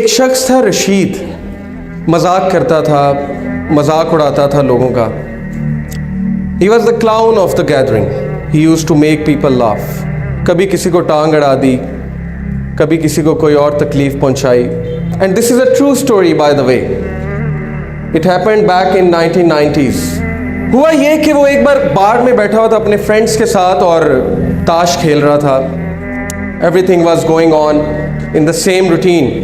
ایک شخص تھا رشید، مذاق کرتا تھا، مذاق اڑاتا تھا لوگوں کا. He was the clown of the gathering. He used to make people laugh. کبھی کسی کو ٹانگ اڑا دی، کبھی کسی کو کوئی اور تکلیف پہنچائی. And this is a true story by the way. It happened back in 1990s. ہوا یہ کہ وہ ایک بار بار میں بیٹھا ہوا تھا اپنے فرینڈس کے ساتھ اور تاش کھیل رہا تھا. Everything was going on in the same routine.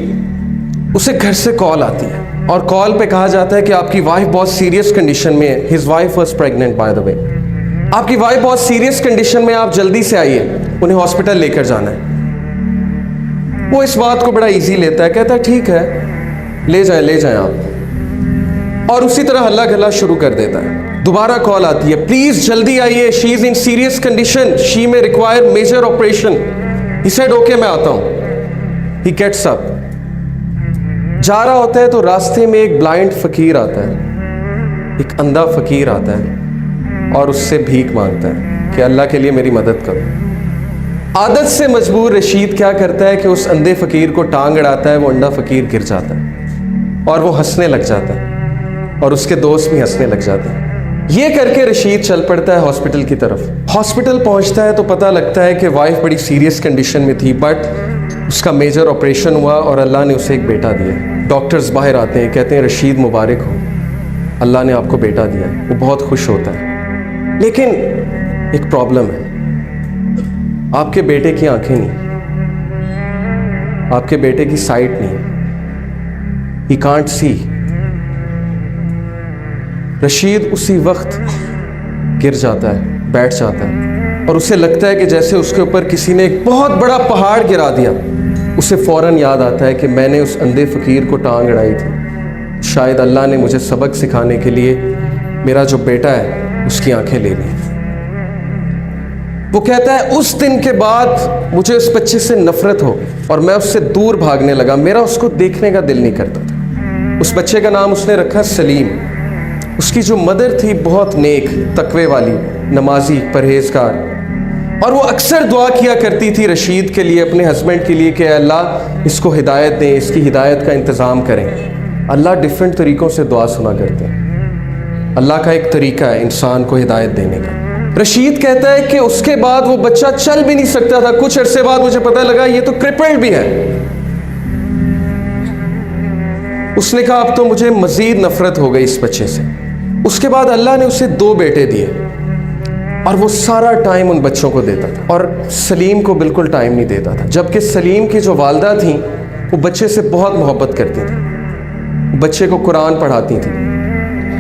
اسے گھر سے کال آتی ہے اور کال پہ کہا جاتا ہے کہ آپ کی وائف بہت سیریس کنڈیشن میں ہے. His wife was pregnant by the way. آپ کی وائف بہت سیریس کنڈیشن میں، آپ جلدی سے آئیے، انہیں ہاسپٹل لے کر جانا ہے. وہ اس بات کو بڑا ایزی لیتا ہے، کہتا ہے ٹھیک ہے لے جائیں آپ، اور اسی طرح ہلا گلا شروع کر دیتا ہے. دوبارہ کال آتی ہے، پلیز جلدی آئیے، شی از ان سیریس کنڈیشن، شی میں require major operation. He said okay میں آتا ہوں. He gets up. جا رہا ہوتا ہے تو راستے میں ایک بلائنڈ فقیر آتا ہے، ایک اندھا فقیر آتا ہے اور اس سے بھیک مانگتا ہے کہ اللہ کے لیے میری مدد کرو. عادت سے مجبور رشید کیا کرتا ہے کہ اس اندھے فقیر کو ٹانگ اڑاتا ہے. وہ اندھا فقیر گر جاتا ہے اور وہ ہنسنے لگ جاتا ہے اور اس کے دوست بھی ہنسنے لگ جاتے ہیں. یہ کر کے رشید چل پڑتا ہے ہاسپٹل کی طرف. ہاسپٹل پہنچتا ہے تو پتہ لگتا ہے کہ وائف بڑی سیریس کنڈیشن میں تھی، بٹ اس کا میجر آپریشن ہوا اور اللہ نے اسے ایک بیٹا دیا. ڈاکٹرز باہر آتے ہیں، کہتے ہیں رشید مبارک ہو، اللہ نے آپ کو بیٹا دیا. وہ بہت خوش ہوتا ہے، لیکن ایک پرابلم ہے، آپ کے بیٹے کی آنکھیں نہیں، آپ کے بیٹے کی سائٹ نہیں. He can't see. رشید اسی وقت گر جاتا ہے، بیٹھ جاتا ہے اور اسے لگتا ہے کہ جیسے اس کے اوپر کسی نے ایک بہت بڑا پہاڑ گرا دیا. اسے فوراً یاد آتا ہے کہ میں نے اس اندھے فقیر کو ٹانگ اڑائی تھی، شاید اللہ نے مجھے سبق سکھانے کے لیے میرا جو بیٹا ہے اس کی آنکھیں لے لی. وہ کہتا ہے اس دن کے بعد مجھے اس بچے سے نفرت ہو اور میں اس سے دور بھاگنے لگا، میرا اس کو دیکھنے کا دل نہیں کرتا تھا. اس بچے کا نام اس نے رکھا سلیم. اس کی جو مدر تھی بہت نیک، تقوی والی، نمازی، پرہیزگار، اور وہ اکثر دعا کیا کرتی تھی رشید کے لیے، اپنے ہسبینڈ کے لیے، کہ اے اللہ اس کو ہدایت دیں، اس کی ہدایت کا انتظام کریں. اللہ ڈیفرنٹ طریقوں سے دعا سنا کرتے ہیں. اللہ کا ایک طریقہ ہے انسان کو ہدایت دینے کا. رشید کہتا ہے کہ اس کے بعد وہ بچہ چل بھی نہیں سکتا تھا. کچھ عرصے بعد مجھے پتہ لگا یہ تو کرپلڈ بھی ہے. اس نے کہا اب تو مجھے مزید نفرت ہو گئی اس بچے سے. اس کے بعد اللہ نے اسے 2 بیٹے دیے اور وہ سارا ٹائم ان بچوں کو دیتا تھا اور سلیم کو بالکل ٹائم نہیں دیتا تھا. جبکہ سلیم کی جو والدہ تھیں وہ بچے سے بہت محبت کرتی تھیں، بچے کو قرآن پڑھاتی تھیں،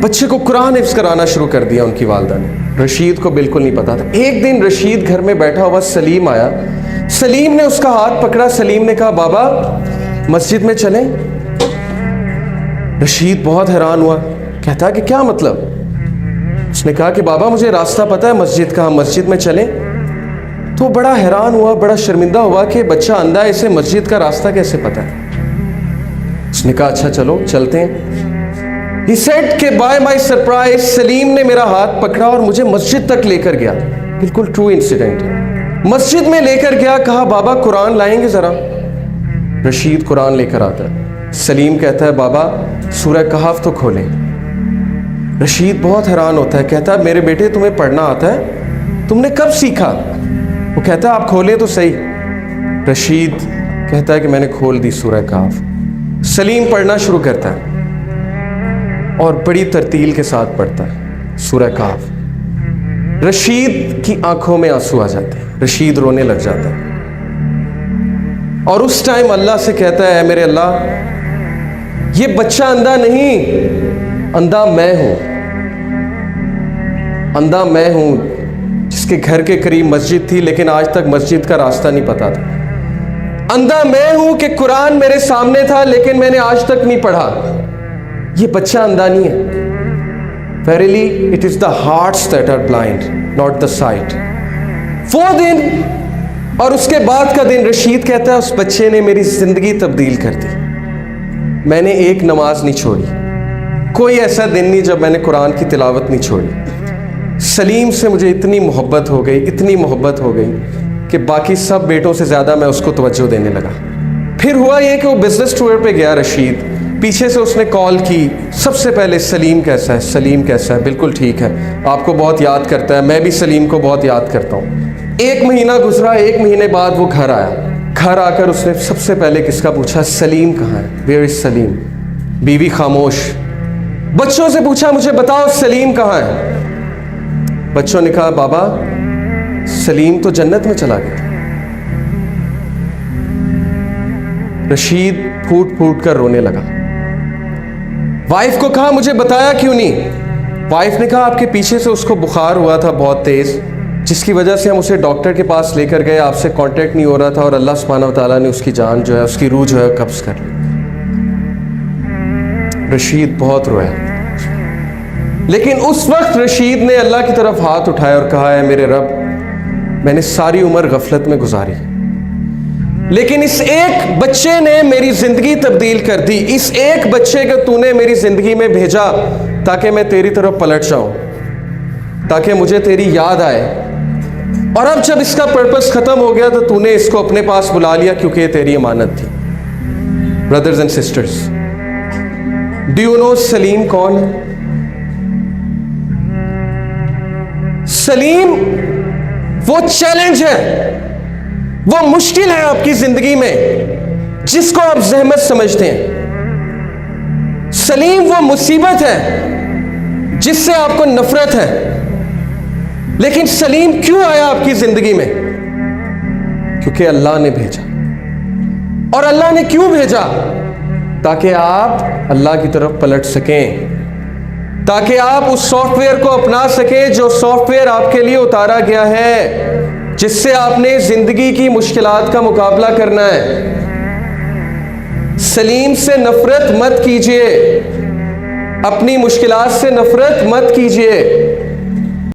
بچے کو قرآن حفظ کرانا شروع کر دیا ان کی والدہ نے. رشید کو بالکل نہیں پتا تھا. ایک دن رشید گھر میں بیٹھا ہوا سلیم آیا. سلیم نے اس کا ہاتھ پکڑا. سلیم نے کہا بابا مسجد میں چلیں. رشید بہت حیران ہوا، کہتا کہ کیا مطلب؟ اس نے کہا کہ بابا مجھے راستہ پتہ ہے مسجد کا، ہم مسجد میں چلیں. تو بڑا حیران ہوا، بڑا شرمندہ ہوا کہ بچہ اندھا ہے، اسے مسجد کا راستہ کیسے پتہ ہے. اس نے کہا اچھا چلو چلتے ہیں. He said کہ by my surprise سلیم نے میرا ہاتھ پکڑا اور مجھے مسجد تک لے کر گیا. بالکل ٹرو انسیڈنٹ. مسجد میں لے کر گیا، کہا بابا قرآن لائیں گے ذرا. رشید قرآن لے کر آتا ہے. سلیم کہتا ہے بابا سورہ کہف تو کھولیں. رشید بہت حیران ہوتا ہے، کہتا ہے میرے بیٹے تمہیں پڑھنا آتا ہے؟ تم نے کب سیکھا؟ وہ کہتا ہے آپ کھولیں تو صحیح. رشید کہتا ہے کہ میں نے کھول دی سورہ کہف. سلیم پڑھنا شروع کرتا ہے اور بڑی ترتیل کے ساتھ پڑھتا ہے سورہ کہف. رشید کی آنکھوں میں آنسو آ جاتے ہیں، رشید رونے لگ جاتا ہے اور اس ٹائم اللہ سے کہتا ہے اے میرے اللہ یہ بچہ اندھا نہیں، اندھا میں ہوں. اندھا میں ہوں جس کے گھر کے قریب مسجد تھی لیکن آج تک مسجد کا راستہ نہیں پتا تھا. اندھا میں ہوں کہ قرآن میرے سامنے تھا لیکن میں نے آج تک نہیں پڑھا. یہ بچہ اندھا نہیں ہے. Verily it is the hearts that are blind, not the sight. وہ دن اور اس کے بعد کا دن رشید کہتا ہے اس بچے نے میری زندگی تبدیل کر دی. میں نے ایک نماز نہیں چھوڑی، کوئی ایسا دن نہیں جب میں نے قرآن کی تلاوت نہیں چھوڑی. سلیم سے مجھے اتنی محبت ہو گئی، اتنی محبت ہو گئی کہ باقی سب بیٹوں سے زیادہ میں اس کو توجہ دینے لگا. پھر ہوا یہ کہ وہ بزنس ٹور پہ گیا رشید، پیچھے سے اس نے کال کی، سب سے پہلے سلیم کیسا ہے، سلیم کیسا ہے، بالکل ٹھیک ہے، آپ کو بہت یاد کرتا ہے، میں بھی سلیم کو بہت یاد کرتا ہوں۔ 1 مہینہ گزرا، 1 مہینے بعد وہ گھر آیا، گھر آ کر اس نے سب سے پہلے کس کا پوچھا؟ سلیم کہاں ہے، ویئر از سلیم؟ بیوی خاموش۔ بچوں سے پوچھا مجھے بتاؤ سلیم کہاں ہے؟ بچوں نے کہا بابا سلیم تو جنت میں چلا گیا۔ رشید پھوٹ پھوٹ کر رونے لگا۔ وائف کو کہا مجھے بتایا کیوں نہیں؟ وائف نے کہا آپ کے پیچھے سے اس کو بخار ہوا تھا بہت تیز، جس کی وجہ سے ہم اسے ڈاکٹر کے پاس لے کر گئے، آپ سے کانٹیکٹ نہیں ہو رہا تھا، اور اللہ سبحانہ و تعالیٰ نے اس کی جان جو ہے، اس کی روح جو ہے قبض کر لی۔ رشید بہت رویا، لیکن اس وقت رشید نے اللہ کی طرف ہاتھ اٹھایا اور کہا ہے میرے رب، میں نے ساری عمر غفلت میں گزاری، لیکن اس ایک بچے نے میری زندگی تبدیل کر دی، اس ایک بچے کو تو نے میری زندگی میں بھیجا تاکہ میں تیری طرف پلٹ جاؤں، تاکہ مجھے تیری یاد آئے، اور اب جب اس کا پرپس ختم ہو گیا تو نے اس کو اپنے پاس بلا لیا کیونکہ یہ تیری امانت تھی۔ Brothers and sisters, do you know Salim کون ہے؟ سلیم وہ چیلنج ہے، وہ مشکل ہے آپ کی زندگی میں جس کو آپ زحمت سمجھتے ہیں۔ سلیم وہ مصیبت ہے جس سے آپ کو نفرت ہے، لیکن سلیم کیوں آیا آپ کی زندگی میں؟ کیونکہ اللہ نے بھیجا۔ اور اللہ نے کیوں بھیجا؟ تاکہ آپ اللہ کی طرف پلٹ سکیں، تاکہ آپ اس سافٹ ویئر کو اپنا سکیں جو سافٹ ویئر آپ کے لیے اتارا گیا ہے، جس سے آپ نے زندگی کی مشکلات کا مقابلہ کرنا ہے۔ سلیم سے نفرت مت کیجیے، اپنی مشکلات سے نفرت مت کیجیے،